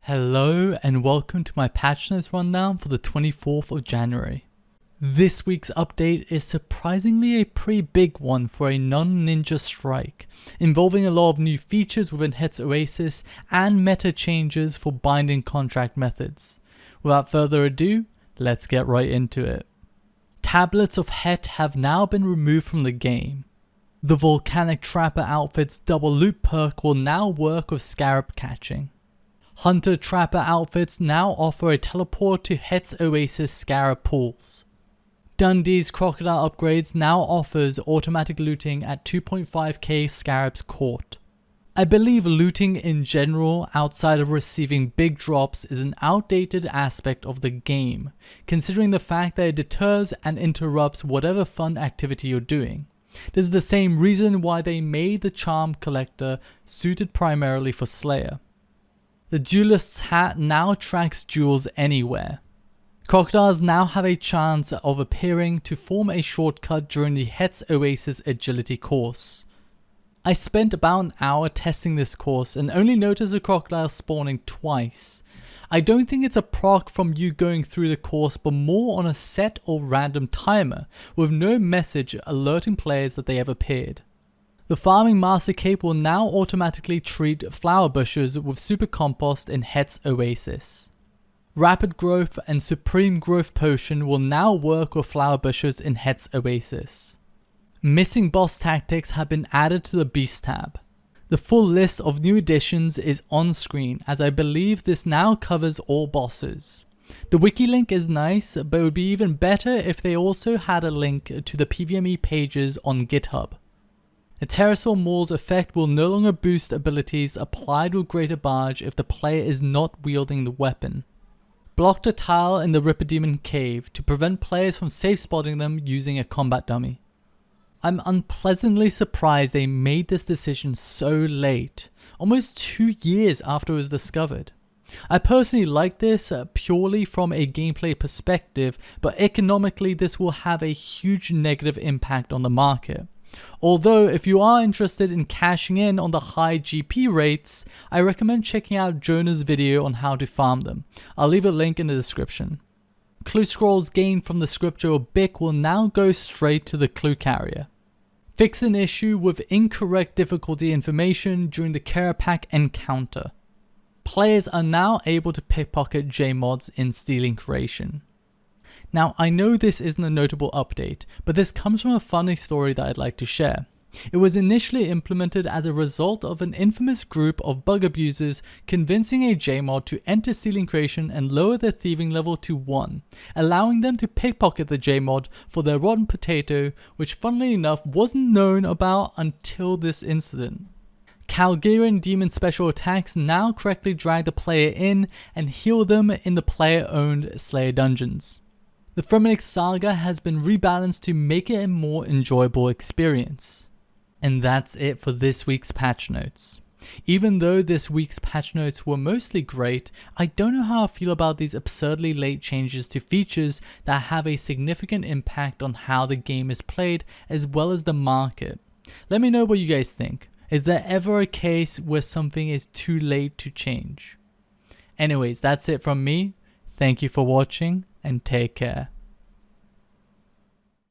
Hello and welcome to my patch notes rundown for the 24th of January. This week's update is surprisingly a pretty big one for a non-ninja strike, involving a lot of new features within HET's Oasis and meta changes for binding contract methods. Without further ado, let's get right into it. Tablets of Het have now been removed from the game. The Volcanic Trapper outfit's double loot perk will now work with scarab catching. Hunter Trapper outfits now offer a teleport to HET's Oasis scarab pools. Dundee's Crocodile upgrades now offers automatic looting at 2.5k scarabs caught. I believe looting in general outside of receiving big drops is an outdated aspect of the game, considering the fact that it deters and interrupts whatever fun activity you're doing. This is the same reason why they made the Charm Collector suited primarily for Slayer. The Duelist's hat now tracks duels anywhere. Crocodiles now have a chance of appearing to form a shortcut during the HET's Oasis agility course. I spent about an hour testing this course and only noticed a crocodile spawning twice. I don't think it's a proc from you going through the course, but more on a set or random timer with no message alerting players that they have appeared. The Farming Master Cape will now automatically treat flower bushes with Super Compost in HET's Oasis. Rapid Growth and Supreme Growth Potion will now work with flower bushes in HET's Oasis. Missing boss tactics have been added to the Beast tab. The full list of new additions is on screen, as I believe this now covers all bosses. The wiki link is nice, but it would be even better if they also had a link to the PvMe pages on GitHub. The Pterosaur Maul's effect will no longer boost abilities applied with Greater Barge if the player is not wielding the weapon. Blocked a tile in the Ripper Demon Cave to prevent players from safe spotting them using a combat dummy. I'm unpleasantly surprised they made this decision so late, almost 2 years after it was discovered. I personally like this purely from a gameplay perspective, but economically this will have a huge negative impact on the market. Although if you are interested in cashing in on the high GP rates, I recommend checking out Jona's video on how to farm them. I'll leave a link in the description. Clue scrolls gained from the scripture or BIC will now go straight to the clue carrier. Fix an issue with incorrect difficulty information during the Karapak encounter. Players are now able to pickpocket J-mods in Stealing Creation. Now, I know this isn't a notable update, but this comes from a funny story that I'd like to share. It was initially implemented as a result of an infamous group of bug abusers convincing a J-mod to enter Stealing Creation and lower their thieving level to 1, allowing them to pickpocket the J-mod for their rotten potato, which funnily enough wasn't known about until this incident. Calgarian Demon special attacks now correctly drag the player in and heal them in the player-owned Slayer dungeons. The Fremennik Saga has been rebalanced to make it a more enjoyable experience. And that's it for this week's patch notes. Even though this week's patch notes were mostly great, I don't know how I feel about these absurdly late changes to features that have a significant impact on how the game is played as well as the market. Let me know what you guys think. Is there ever a case where something is too late to change? Anyways, that's it from me. Thank you for watching and take care.